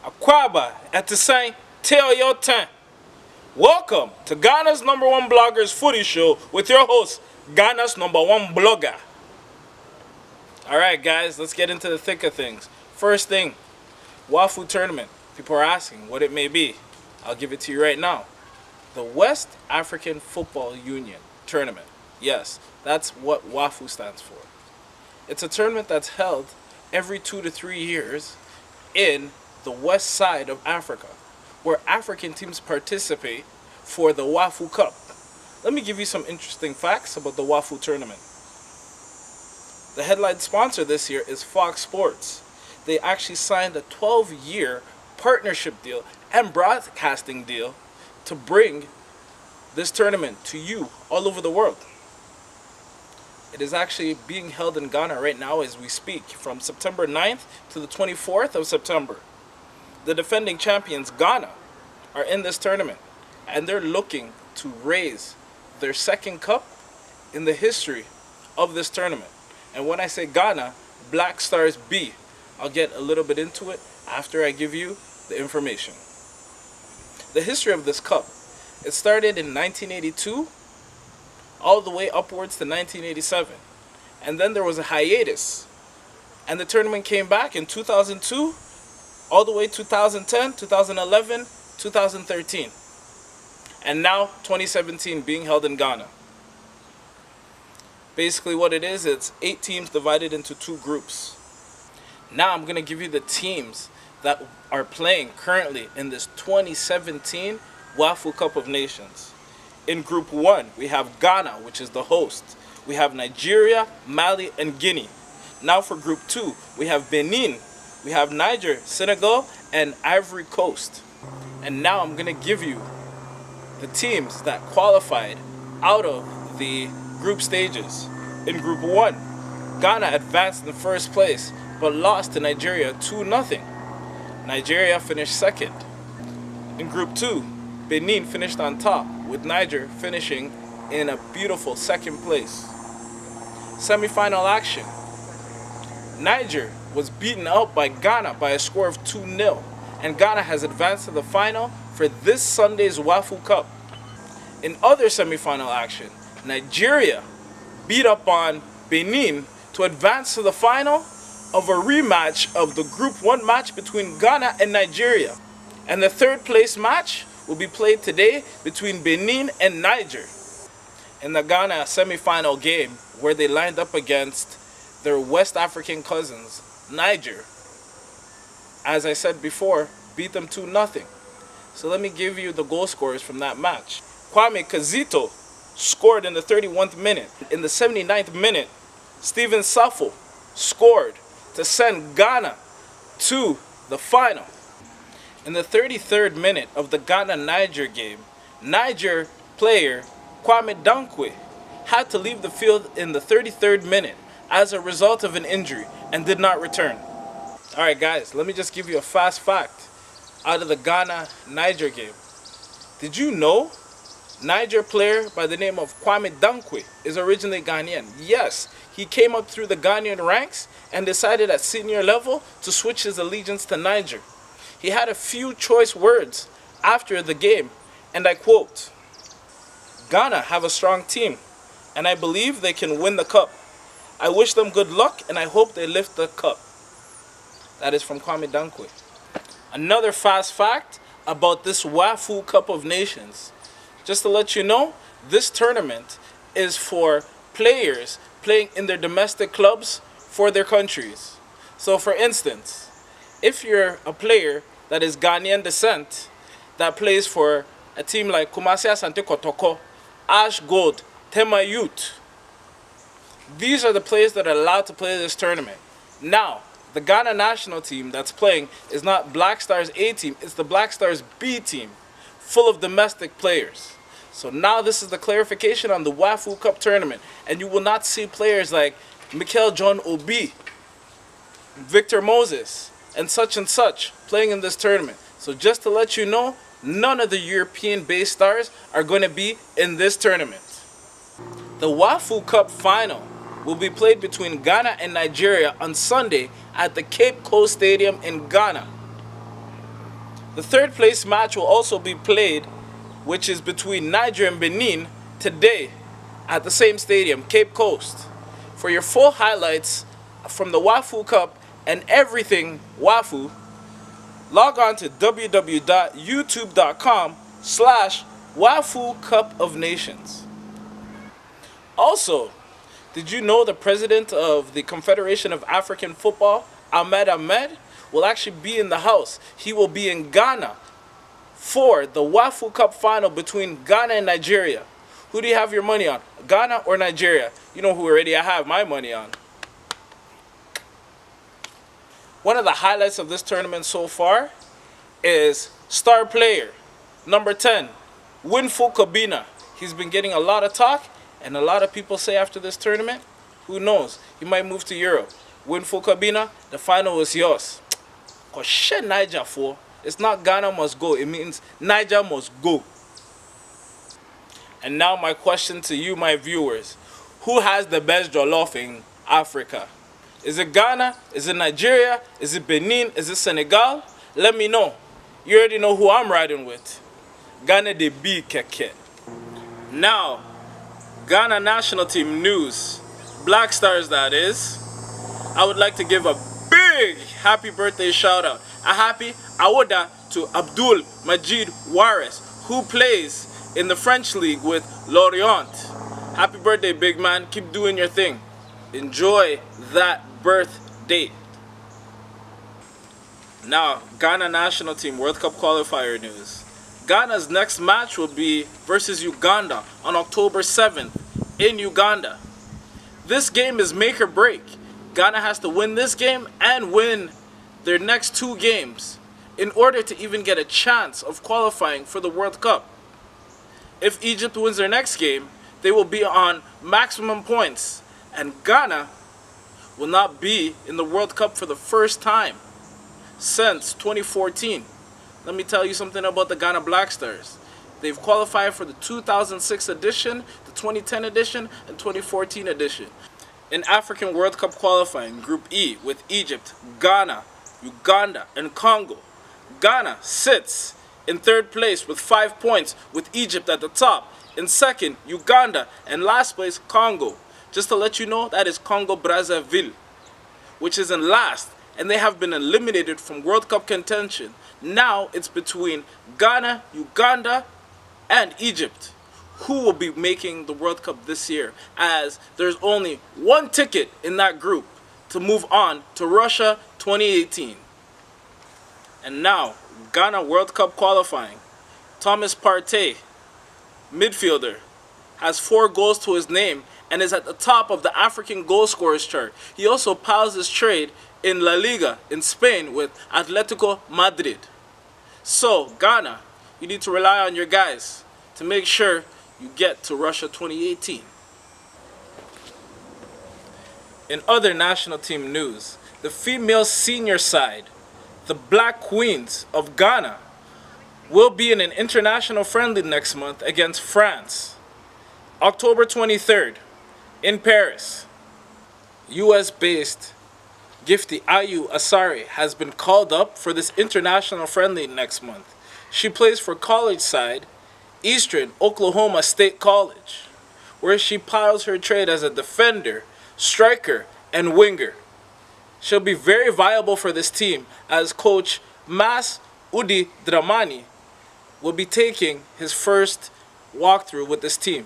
Akwaba at the same tell your time. Welcome to Ghana's #1 bloggers footy show with your host, Ghana's #1 blogger. Alright guys, let's get into the thick of things. First thing, WAFU tournament. People are asking what it may be. I'll give it to you right now. The West African Football Union tournament. Yes, that's what WAFU stands for. It's a tournament that's held every 2 to 3 years in the west side of Africa, where African teams participate for the WAFU Cup. Let me give you some interesting facts about the WAFU tournament. The headline sponsor this year is Fox Sports. They actually signed a 12-year partnership deal and broadcasting deal to bring this tournament to you all over the world. It is actually being held in Ghana right now as we speak, from September 9th to the 24th of September. The defending champions, Ghana, are in this tournament, and they're looking to raise their second cup in the history of this tournament. And when I say Ghana, Blackstars B. I'll get a little bit into it after I give you the information. The history of this cup, it started in 1982 all the way upwards to 1987. And then there was a hiatus. And the tournament came back in 2002 all the way 2010, 2011, 2013. And now 2017 being held in Ghana. Basically what it is, it's 8 teams divided into 2 groups. Now I'm going to give you the teams that are playing currently in this 2017 WAFU Cup of Nations. In Group 1, we have Ghana, which is the host. We have Nigeria, Mali, and Guinea. Now for Group 2, we have Benin, we have Niger, Senegal, and Ivory Coast. And now I'm going to give you the teams that qualified out of the group stages. In Group 1, Ghana advanced in the first place, but lost to Nigeria 2-0. Nigeria finished second. In Group 2, Benin finished on top, with Niger finishing in a beautiful second place. Semi-final action. Niger was beaten out by Ghana by a score of 2-0, and Ghana has advanced to the final for this Sunday's WAFU Cup. In other semi-final action, Nigeria beat up on Benin to advance to the final of a rematch of the Group 1 match between Ghana and Nigeria. And the third place match will be played today between Benin and Niger in the Ghana semi-final game, where they lined up against their West African cousins, Niger. As I said before, beat them 2-0. So let me give you the goal scorers from that match. Kwame Dankwe scored in the 31st minute. In the 79th minute, Steven Safo scored to send Ghana to the final. In the 33rd minute of the Ghana-Niger game, Niger player Kwame Dankwe had to leave the field in the 33rd minute as a result of an injury and did not return. Alright guys, let me just give you a fast fact out of the Ghana-Niger game. Did you know Niger player by the name of Kwame Dankwe is originally Ghanaian? Yes, he came up through the Ghanaian ranks and decided at senior level to switch his allegiance to Niger. He had a few choice words after the game, and I quote, "Ghana have a strong team, and I believe they can win the cup. I wish them good luck, and I hope they lift the cup." That is from Kwame Dankwe. Another fast fact about this WAFU Cup of Nations. Just to let you know, this tournament is for players playing in their domestic clubs for their countries. So for instance, if you're a player that is Ghanaian descent that plays for a team like Kumasi Asante Kotoko, Ash Gold, Tema Youth, these are the players that are allowed to play this tournament. Now, the Ghana national team that's playing is not Blackstars A team, it's the Blackstars B team, full of domestic players. So now this is the clarification on the WAFU Cup tournament, and you will not see players like Mikel John Obi, Victor Moses, and such playing in this tournament. So just to let you know, none of the European-based stars are going to be in this tournament. The WAFU Cup final will be played between Ghana and Nigeria on Sunday at the Cape Coast Stadium in Ghana. The third place match will also be played, which is between Nigeria and Benin today at the same stadium, Cape Coast. For your full highlights from the WAFU Cup and everything WAFU, log on to www.youtube.com/WAFU Cup of Nations. Also, did you know the president of the Confederation of African Football, Ahmed, will actually be in the house? He will be in Ghana for the WAFU Cup final between Ghana and Nigeria. Who do you have your money on? Ghana or Nigeria? You know who already I have my money on. One of the highlights of this tournament so far is star player number 10, Winful Cobbina. He's been getting a lot of talk, and a lot of people say after this tournament, who knows, he might move to Europe. Winful Cobbina, the final is yours. Because shit Niger for, it's not Ghana must go, it means Niger must go. And now my question to you, my viewers. Who has the best jollof in Africa? Is it Ghana? Is it Nigeria? Is it Benin? Is it Senegal? Let me know. You already know who I'm riding with. Ghana de B keke. Now, Ghana national team news. Blackstars, that is. I would like to give a big happy birthday shout out. A happy awoda to Abdul Majid Waris, who plays in the French league with Lorient. Happy birthday, big man. Keep doing your thing. Enjoy that birthday. Now, Ghana national team World Cup qualifier news. Ghana's next match will be versus Uganda on October 7th in Uganda. This game is make or break. Ghana has to win this game and win their next 2 games in order to even get a chance of qualifying for the World Cup. If Egypt wins their next game, they will be on maximum points, and Ghana will not be in the World Cup for the first time since 2014. Let me tell you something about the Ghana Blackstars. They've qualified for the 2006 edition, the 2010 edition, and 2014 edition. In African World Cup Qualifying, Group E, with Egypt, Ghana, Uganda, and Congo, Ghana sits in 3rd place with 5 points, with Egypt at the top. In 2nd, Uganda, and last place, Congo. Just to let you know, that is Congo Brazzaville, which is in last, and they have been eliminated from World Cup contention. Now it's between Ghana, Uganda, and Egypt, who will be making the World Cup this year, as there's only one ticket in that group to move on to Russia 2018. And now, Ghana World Cup qualifying. Thomas Partey, midfielder, has 4 goals to his name and is at the top of the African goal scorers chart. He also piles his trade in La Liga in Spain with Atletico Madrid. So, Ghana, you need to rely on your guys to make sure you get to Russia 2018. In other national team news, the female senior side, the Blackqueens of Ghana, will be in an international friendly next month against France. October 23rd in Paris. US-based Gifty Ayew Asare has been called up for this international friendly next month. She plays for college side Eastern Oklahoma State College, where she piles her trade as a defender, striker, and winger. She'll be very viable for this team, as coach Mas Udi Dramani will be taking his first walkthrough with this team.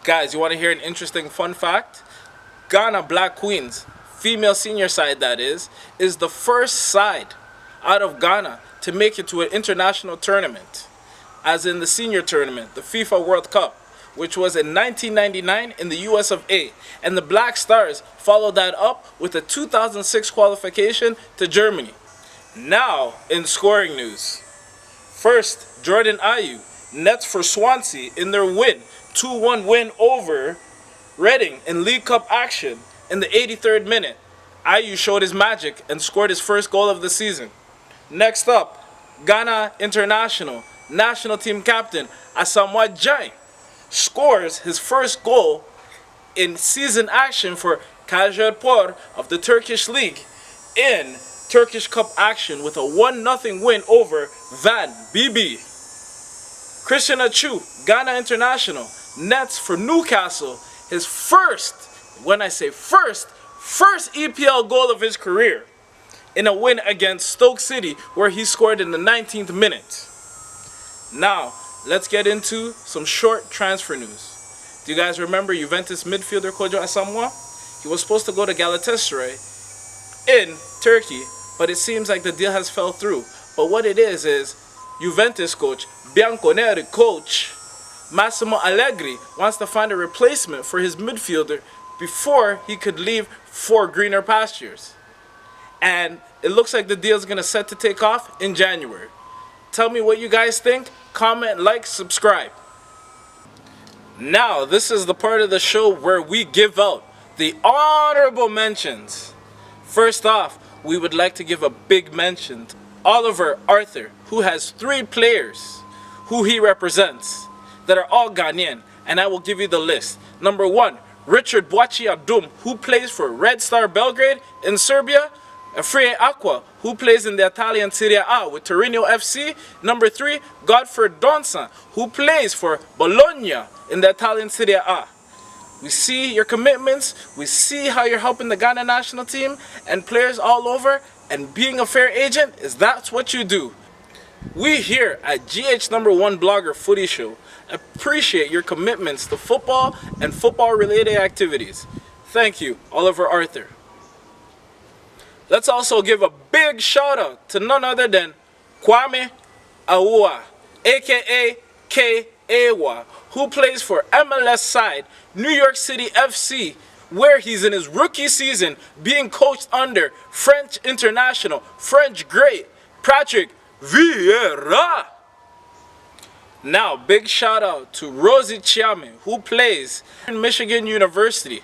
Guys, you want to hear an interesting fun fact? Ghana Blackqueens, female senior side that is the first side out of Ghana to make it to an international tournament, as in the senior tournament, the FIFA World Cup, which was in 1999 in the US of A. And the Black Stars followed that up with a 2006 qualification to Germany. Now, in scoring news. First, Jordan Ayew nets for Swansea in their win, 2-1 win over Reading in League Cup action in the 83rd minute. Ayew showed his magic and scored his first goal of the season. Next up, Ghana international national team captain Asamoah scores his first goal in season action for Kayserispor of the Turkish league in Turkish Cup action with a 1-0 win over Van BB. Christian Ayew, Ghana international, nets for Newcastle his first, when I say first EPL goal of his career in a win against Stoke City where he scored in the 19th minute. Now, let's get into some short transfer news. Do you guys remember Juventus midfielder Kwadwo Asamoah? He was supposed to go to Galatasaray in Turkey, but it seems like the deal has fell through. But what it is Juventus coach, Bianconeri coach, Massimo Allegri wants to find a replacement for his midfielder before he could leave for greener pastures. And it looks like the deal is going to set to take off in January. Tell me what you guys think. Comment, like, subscribe. Now, this is the part of the show where we give out the honorable mentions. First off, we would like to give a big mention to Oliver Arthur, who has 3 players who he represents that are all Ghanaian, and I will give you the list. Number 1, Richard Boachi Adum, who plays for Red Star Belgrade in Serbia. Free Aqua, who plays in the Italian Serie A with Torino FC. Number 3, Godfrey Donson, who plays for Bologna in the Italian Serie A. We see your commitments, we see how you're helping the Ghana national team and players all over, and being a fair agent that's what you do. We here at GhNo1BloggaFootyShow appreciate your commitments to football and football-related activities. Thank you, Oliver Arthur. Let's also give a big shout out to none other than Kwame Dankwe, aka K.A.W.A, who plays for MLS side New York City FC, where he's in his rookie season being coached under French international, French great, Patrick Vieira. Now, big shout out to Rosie Chiame, who plays in Michigan University.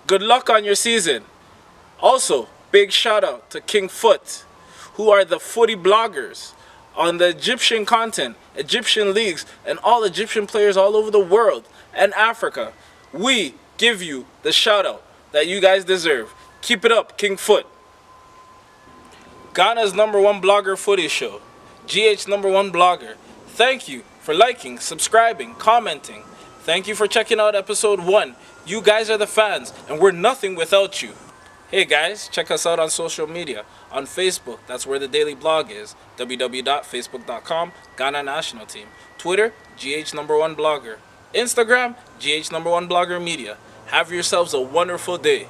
Good luck on your season. Also, big shout out to King Foot, who are the footy bloggers on the Egyptian content, Egyptian leagues, and all Egyptian players all over the world and Africa. We give you the shout out that you guys deserve. Keep it up, King Foot. Ghana's #1 blogger footy show, GhNo1 Blogger. Thank you for liking, subscribing, commenting. Thank you for checking out episode 1. You guys are the fans, and we're nothing without you. Hey guys, check us out on social media. On Facebook, that's where the daily blog is, www.facebook.com, Ghana National Team. Twitter, GhNo1Blogger. Instagram, GhNo1Blogger Media. Have yourselves a wonderful day.